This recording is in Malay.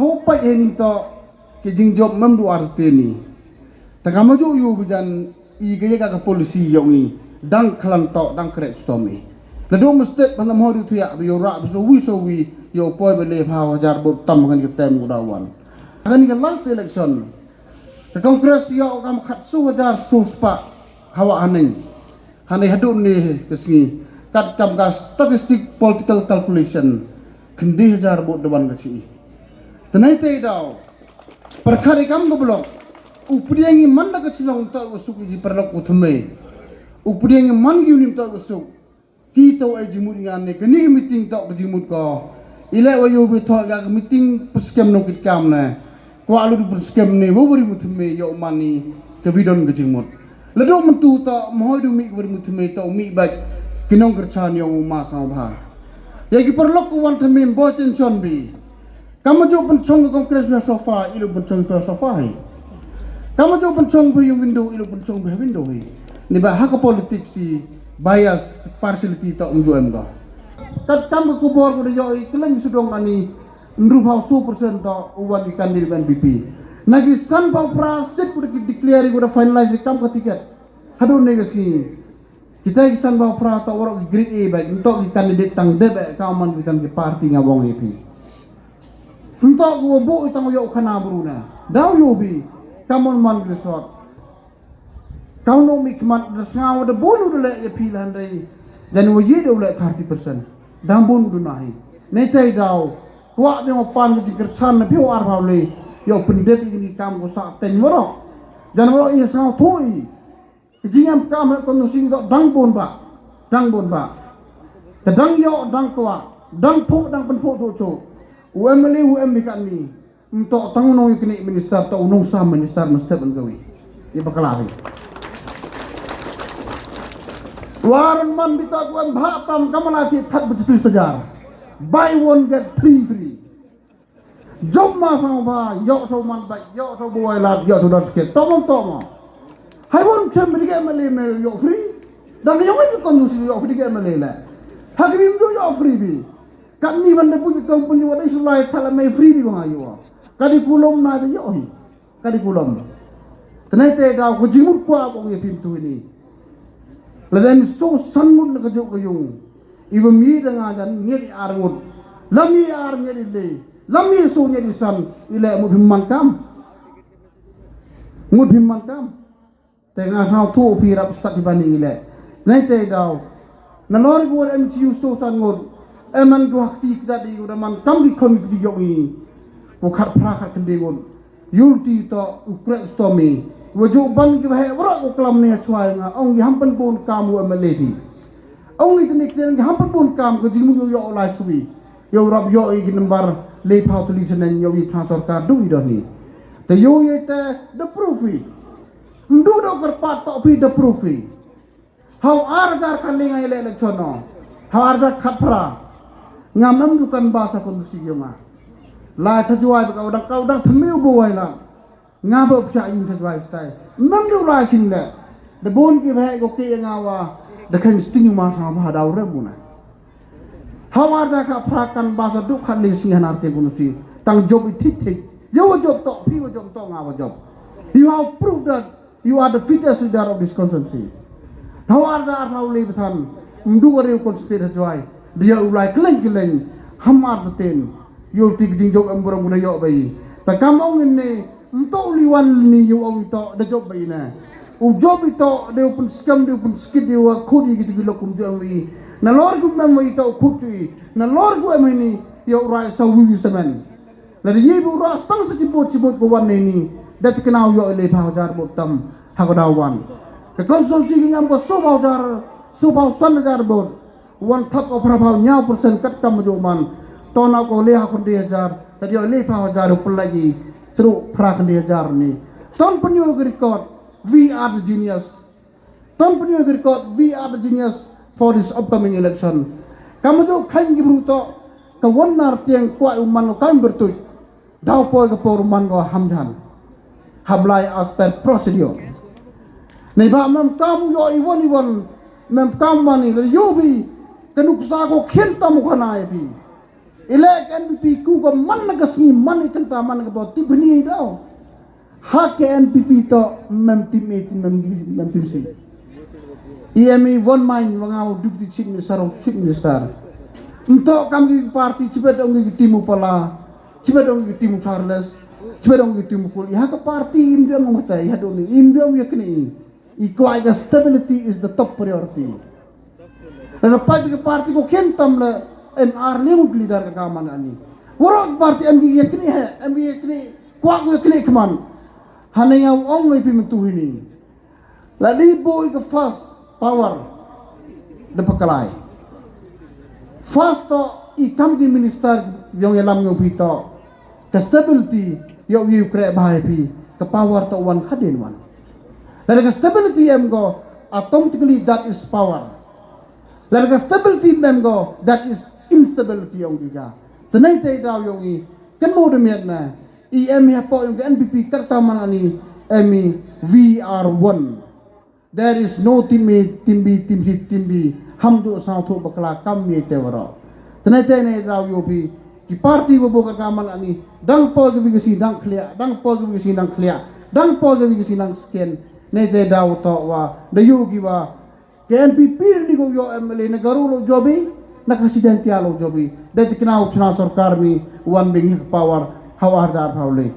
hopai ini to kijing job memdu arte ni. Tengah maju yu bijan I kaya ka polisi yang ni dang kelang to dang kerek stomi. Ledo mesti pada mau tu ya yo rak so wi yo poi bele phaw jar bot tam kan ketem gudawan. Kan ni last election. The Congress yo kam khat su jar suspa hawa aning. Hanai hadun ni kesi kat kam ka statistic political calculation kendi jar bot dewan kasi. Tenai te dau. Perkara kam goblok. Upriangi manda kecilong tak usuk di perlok utame. Upriangi man giunim tak usuk. Kita ay jimut ngane kini meeting tak kejimut ko. Ilai wayo betul gak meeting peskem nongkit kam na. Ko alu du peskem ne wori mutame yo mani ke vidon kejimut. Ledo mentu tak mohoi du mi wori mutame tak mi baik kinong kerchan yo ma Sniawbha. Ya ki perlok ko wan tame boy tension bi. Kamu jo pencong kongres na sofa ilu pencong to sofa hai. Kamu jo pencong be window ilu pencong be window hi. Ni ba hak politik si bias partiality tak menjual ka. Kat kamu kubur ko yo iklan sudong ani ndru bau 100% tak uwan ikan di NPP. Nagi san bau prasit ko declare ko finalize kam ka tiket. Hadon negasi. Kita san bau pra tak orang grade A baik untuk candidate tang debe kaman kita ke parti ngabong itu. Untuk ko bo itang yo kana bruna. Daw yo bi kamu man resort. Kau nak mikmat resngau ada bonu dulu ya pilihan dari dan wajib dulu 30%. Dan bonu dulu nahi. Netai dau. Kuat dengan pan di kercan nabi war baule. Yo pendet ini kamu sak ten morok. Dan morok ini sangat toi. Jingam kamu kondusing dok dang bon ba. Dang bon ba. Tedang yo dang kuat. Dang puk dang penpuk tu cok. UMLE UMB kami. Untuk tanggung yang kini minister atau unung sah minister mesti bergawi. Ia bakal lari. Waran man bita kuan bhatam kamalati that betul sejar. Buy one get 3 free. Job ma Sniawbha yo so man baik yo so boy lab yo so dot sket. Tomong. Hai won cem beriga mele yo free. Dan yo ini kondusi yo free ke mele la. Hakim yo free bi. Kami benda punya company wadai sulai thala mai free di bang ayo. Kadi kulom na je yo hi. Kadi kulom. Tenai te da ko jimut ko abong ye pintu ini. Ladan so sangun na kajuk kayung. Ibu mi dengan jan ngeri arngut. Lami ar ngeri le. Lami so ngeri san ile mudhimman kam. Mudhimman kam. Tengah sao tu pirap stat dibanding ile. Tenai te da. Na lor ko MCU so sangut. Eman ko hakti kita di udaman kam di kon di yo ini. Bukat prakat kendegon, yulti to ukrek stomi. Wajib ban kita hai berak ko kelam ni cuai nga. Ong hampan pun kamu ameledi. Ong itu ni kita hampan pun kamu ko jimu yo olai subi. Yo rab yo i number le pau tulisan dan yo i transfer card du idah ni. Te yo ye te the proofi. Ndu do kerpat to pi the proofi. How arjar kan lingai le election no. How arjar khapra. Ngamam dukan bahasa kondusi yo nga. Lai terjual kau dah themiu buai lah. Ngapa pecah ini terjual stay. Memang lai sini le. Debun kita ko ke ngawa. Dekan stingu masa Sniawbha dau rebuna. Hawar dah ka prakan bahasa duk kan lising arti kunusi. Tang job titik. Yo job tok, pi job tok ngawa job. You have proved that you are the fittest leader of this constituency. Hawar dah arau le besan. Mdu wari konstitusi terjual. Dia ulai keleng hamar betin. Yo tik ding job amborong guna yo bayi. Ta kamong ini untuk liwan ni yo ong ito da job bayi na. U job ito de open scam de open skid de wa kodi gitu bilo kum jo wi. Na lor gu mem ito kutui. Na lor gu am ini yo rai sa wi semen. La de yibu ra stang sa cibot ko wan ni. Dat kenau yo le pa jar botam hagodawan. Ke konsulsi ngam ko so ba jar bot. One top of rabau nyau persen kat kam jo man. Tona ko leha kon 2000 tadi le pa jar lagi seru pra kon 2000 ni ton penyo record we are the genius ton penyo record we are the genius for this upcoming election kamu jo khain gibru to ka wonar tiang kwa uman kam bertui daw po ka por man go hamdan hablai as per procedure nei ba mam kam yo mem kam mani yo bi kanuk sa ko khen tam khana bi Elek NPP ku ko man nagasni man ikan taman ka bot tibni daw. Hak NPP to mem tim si. IME one mind mangau deputy chief minister. Untuk kami parti cepat dong timu pala, cepat dong timu Charles, cepat dong timu Kul. Ya ke parti imbiang mengerti, ya dong imbiang ya kini. Equal stability is the top priority. Dan apa ke parti ko kentam le NR leung leader ke keamanan ini. Warok parti MB ya kini kuat ya kini keman. Hanya yang orang lebih mentu ini. Lagi boy ke fast power dapat kelai. Fast to ikam di minister yang elam ngobito. Ke stability yang you create bahaya pi ke power to one hadin one. Dan ke stability em go automatically that is power. Dan ke stability em go that is instability yang juga. Tenai tay daw yang i kan mo demiat na. IM ya po yung NPP kertaman ani emi we are one. There is no team B hamdu sang tu bakla kami tewara. Tenai tay daw yo bi ki parti wo boka kaman ani dang po gisi dang clear dang po gisi dang clear dang po gisi dang skin nei tay daw to wa dayu gi wa ke NPP ni go yo MLA nagarulo jobi nakasidentialo jobi dati kinau chuna sarkar mi one being power hawar dar hawle